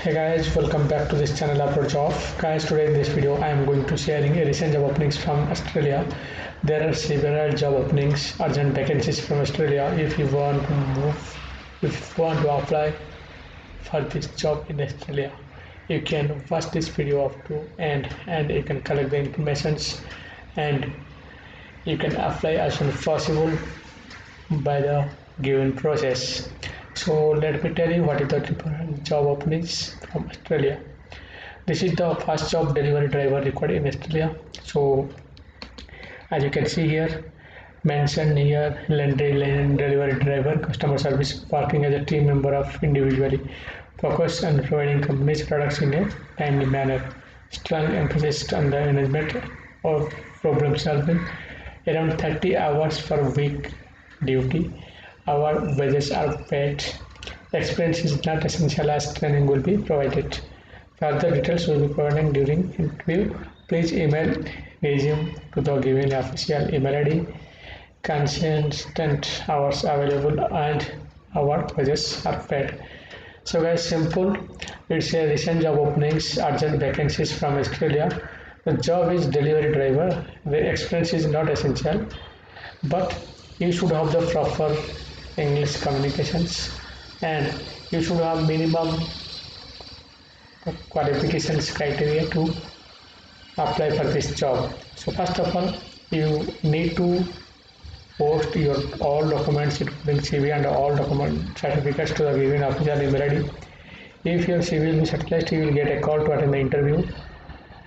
Hey guys, welcome back to this channel Approach Off. Guys, today in this video I am going to sharing a recent job openings from Australia. There are several job openings, urgent vacancies from Australia. If you want to move, if you want to apply for this job in Australia, you can watch this video up to end and you can collect the informations and you can apply as soon as possible by the given process. So let me tell you what is the different job openings from Australia. This is the first job, delivery driver required in Australia. So as you can see here, mentioned here, laundry lane delivery driver, customer service, working as a team member of individually focused on providing company's products in a timely manner. Strong emphasis on the management of problem solving. Around 30 hours per week duty. Our wages are paid. Experience is not essential as training will be provided. Further details will be provided during interview. Please email resume to the given official email ID. Consistent hours available and our wages are paid. So guys, simple. It's a recent job openings, urgent vacancies from Australia. The job is delivery driver. The experience is not essential, but you should have the proper English communications and you should have minimum qualifications criteria to apply for this job. So first of all, you need to post your all documents including CV and all document certificates to the given official email ID. If your CV will be shortlisted, you will get a call to attend the interview.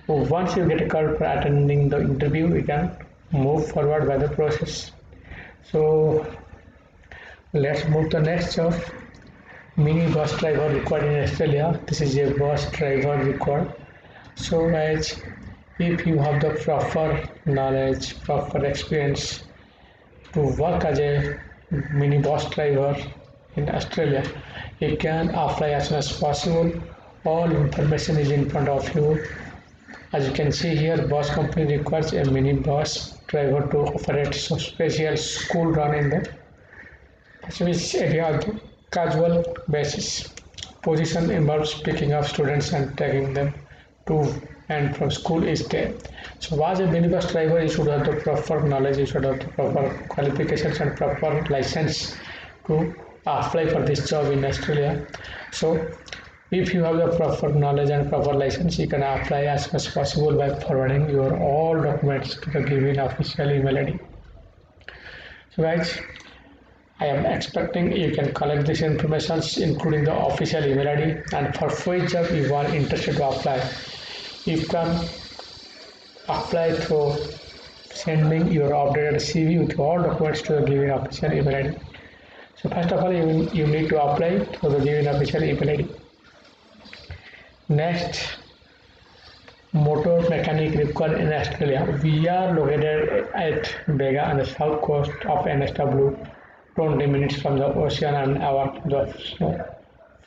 Once you get a call for attending the interview, we can move forward by the process. So let's move to the next job. Mini bus driver required in Australia. This is a bus driver required. So guys, if you have the proper knowledge, proper experience to work as a mini bus driver in Australia, you can apply as soon as possible. All information is in front of you. As you can see here, bus company requires a mini bus driver to operate some special school run in the Pacific area on the casual basis. Position involves picking up students and taking them to and from school each day. So as a minibus driver, you should have the proper knowledge, you should have the proper qualifications and proper license to apply for this job in Australia. So if you have the proper knowledge and proper license, you can apply as soon as possible by forwarding your all documents to the given official email ID. So guys, I am expecting you can collect this information including the official email ID and for which job you are interested to apply. You can apply through sending your updated CV with all documents to the given official email ID. So first of all, you need to apply through the given official email ID. Next, motor mechanic required in Australia. We are located at Bega on the south coast of NSW, 20 minutes from the ocean and hour from the snow.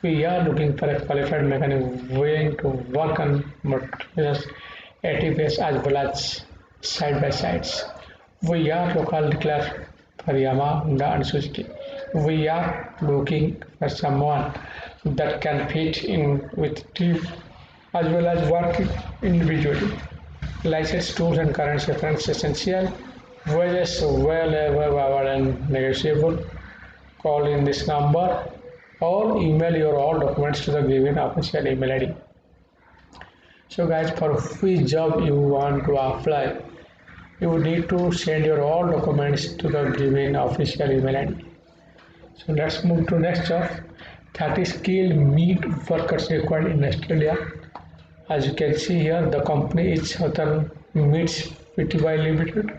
We are looking for a qualified mechanic willing to work on motors, ATVs as well as side by sides. We are local declared for Yamaha, Honda and Suzuki. We are looking for someone that can fit in with team as well as work individually. License, tools and current reference essential. Wages well above our and negotiable. Call in this number or email your all documents to the given official email ID. So guys, for which job you want to apply, you need to send your all documents to the given official email ID. So let's move to next job. 30 skilled meat workers required in Australia. As you can see here, the company is Southern Meats Pty Limited,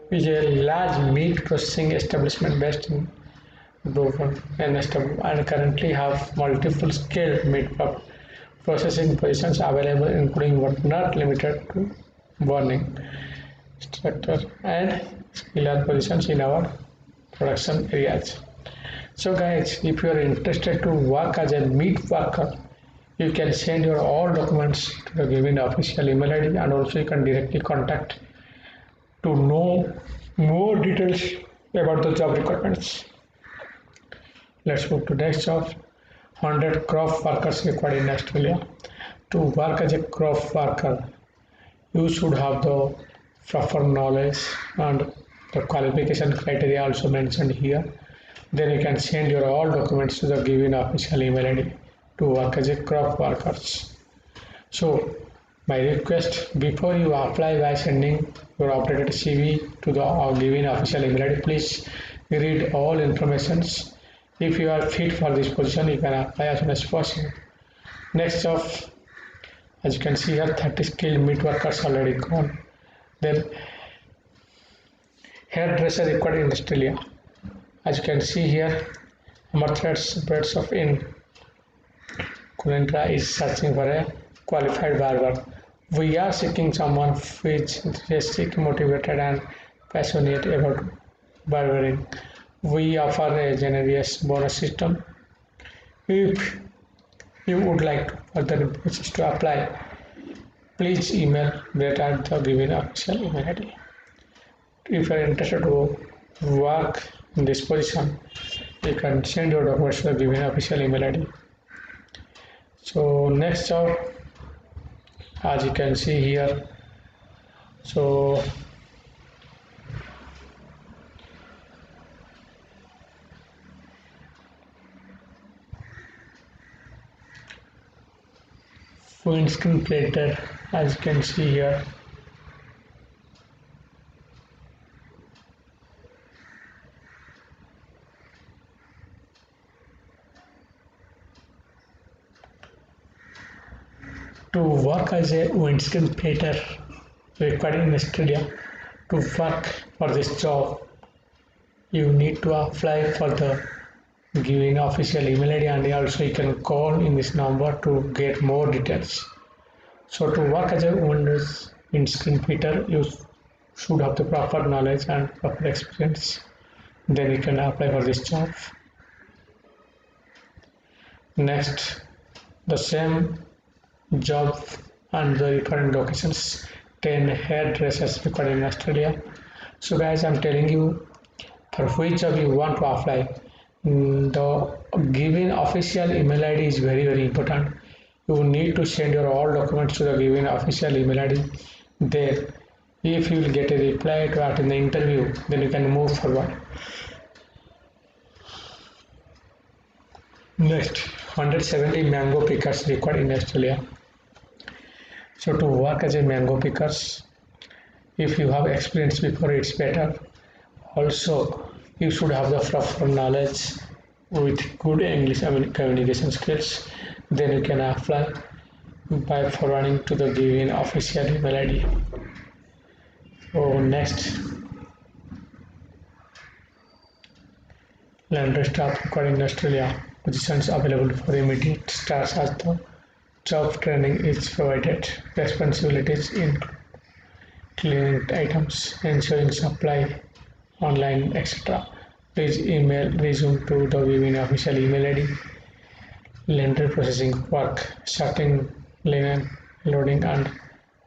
which is a large meat processing establishment based in Brisbane, NSW, and currently have multiple skilled meat processing positions available, including but not limited to burning, structure, and skilled positions in our production areas. So guys, if you are interested to work as a meat worker, you can send your all documents to the given official email ID and also you can directly contact to know more details about the job requirements. Let's move to next job. 100 craft workers required in Australia. To work as a craft worker, you should have the proper knowledge and the qualification criteria also mentioned here. Then you can send your all documents to the given official email ID to work as a craft workers. So my request, before you apply by sending your updated CV to the given official email ID, please read all informations. If you are fit for this position, you can apply as soon as possible. Next up, as you can see here, 30 skilled meat workers already gone. Then hairdresser required in Australia. As you can see here, Amarthreads Breads of in Kunendra is searching for a qualified barber. We are seeking someone who is enthusiastic, motivated, and passionate about barbering. We offer a generous bonus system. If you would like to further information to apply, please email that at the given official email ID. If you are interested to work in this position, you can send your documents to the given official email ID. So next job, as you can see here, so windscreen plater, as you can see here. To work as a windscreen plater required in Australia, to work for this job, you need to apply for the given official email ID, and also you can call in this number to get more details. So to work as a windscreen plater, you should have the proper knowledge and proper experience. Then you can apply for this job. Next, the same job and the different locations, 10 hairdressers required in Australia. So guys, I'm telling you, for which job you want to apply, the given official email ID is very important. You need to send your all documents to the given official email ID. There, if you will get a reply to attend the interview, then you can move forward. Next, 170 mango pickers required in Australia. So to work as a mango pickers, if you have experience before, it's better. Also, you should have the proper knowledge with good English communication skills. Then you can apply by forwarding to the given official email ID. So next, laundry staff required in Australia. Positions available for immediate starts as the job training is provided. Responsibilities include cleaning items, ensuring supply, online, etc. Please email resume to the given official email ID. Laundry processing work, sorting linen, loading and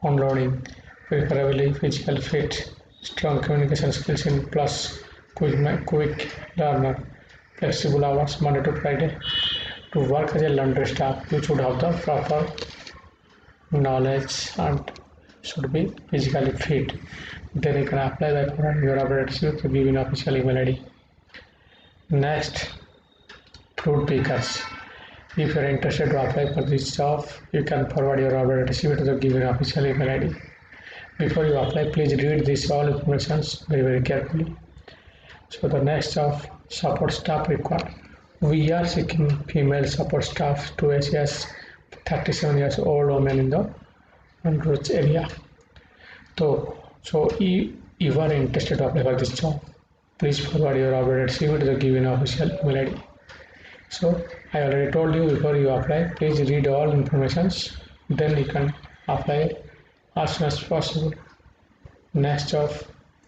unloading, preferably physical fit, strong communication skills in plus, quick learner, flexible hours Monday to Friday. To work as a laundry staff, you should have the proper knowledge and should be physically fit. Then you can apply by forwarding your updates to given official email ID. Next, fruit pickers. If you are interested to apply for this job, you can forward your updated CV to the given official email ID. Before you apply, please read this all information very carefully. So the next job, support staff required. We are seeking female support staff to assist 37 years old women in the Android area. So if you are interested to apply for this job, please forward your updated CV to the given official email ID. So I already told you, before you apply, please read all informations, then you can apply as soon as possible. Next job,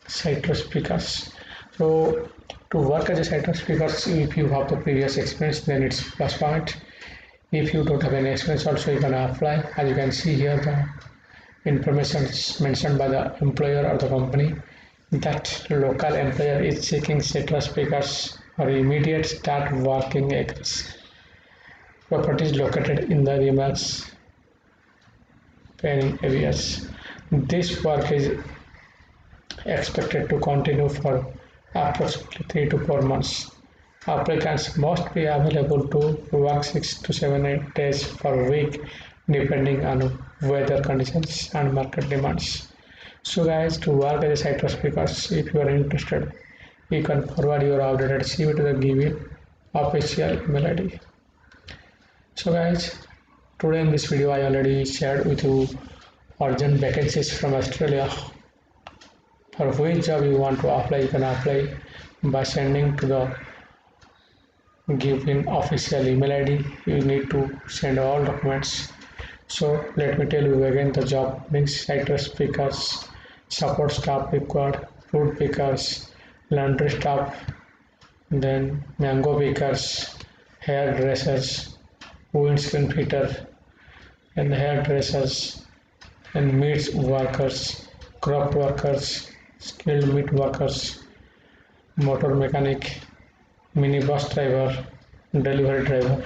citrus pickers. So to work as a citrus pickers, if you have the previous experience, then it's plus point. If you don't have any experience, also you can apply. As you can see here, the information is mentioned by the employer or the company that local employer is seeking citrus pickers for immediate start working acres. properties located in the remarks planning areas. This work is expected to continue for approximately 3 to 4 months. Applicants must be available to work 6 to 7 days per week depending on weather conditions and market demands. So guys, to work as a Citrus speakers, if you are interested, you can forward your updated CV to the given official email ID. So guys, today in this video I already shared with you urgent vacancies from Australia. For which job you want to apply, you can apply by sending to the given official email ID. You need to send all documents. So let me tell you again the job means Citrus pickers, support staff required, fruit pickers, laundry staff, then mango pickers, hairdressers, windscreen fitter, and hairdressers, and meat workers, crop workers, skilled meat workers, motor mechanic, minibus driver, delivery driver.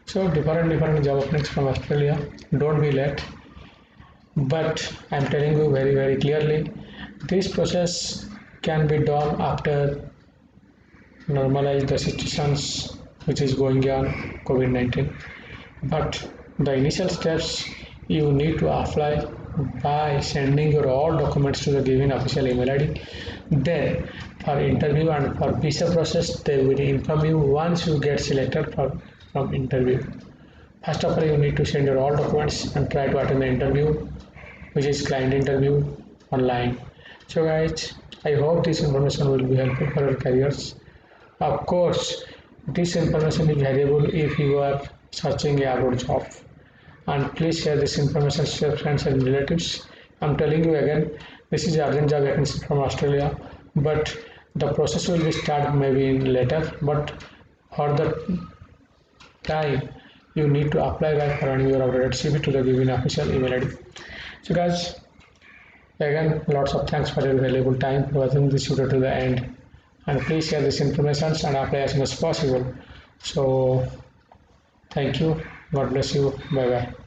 So different job openings from Australia. Don't be late. But I'm telling you very clearly, this process can be done after normalize the situations which is going on COVID-19. But the initial steps you need to apply by sending your all documents to the given official email ID. Then for interview and for visa process, they will inform you once you get selected from interview. First of all, you need to send your all documents and try to attend the interview, which is client interview online. So guys, I hope this information will be helpful for your careers. Of course, this information is valuable if you are searching a good job. And please share this information to your friends and relatives. I'm telling you again, this is urgent job vacancy from Australia, but the process will be start maybe later. But for the time, you need to apply by forwarding your updated CV to the given official email ID. So guys, again, lots of thanks for your valuable time watching this video to the end. And please share this information and apply as soon as possible. So thank you. God bless you. Bye bye.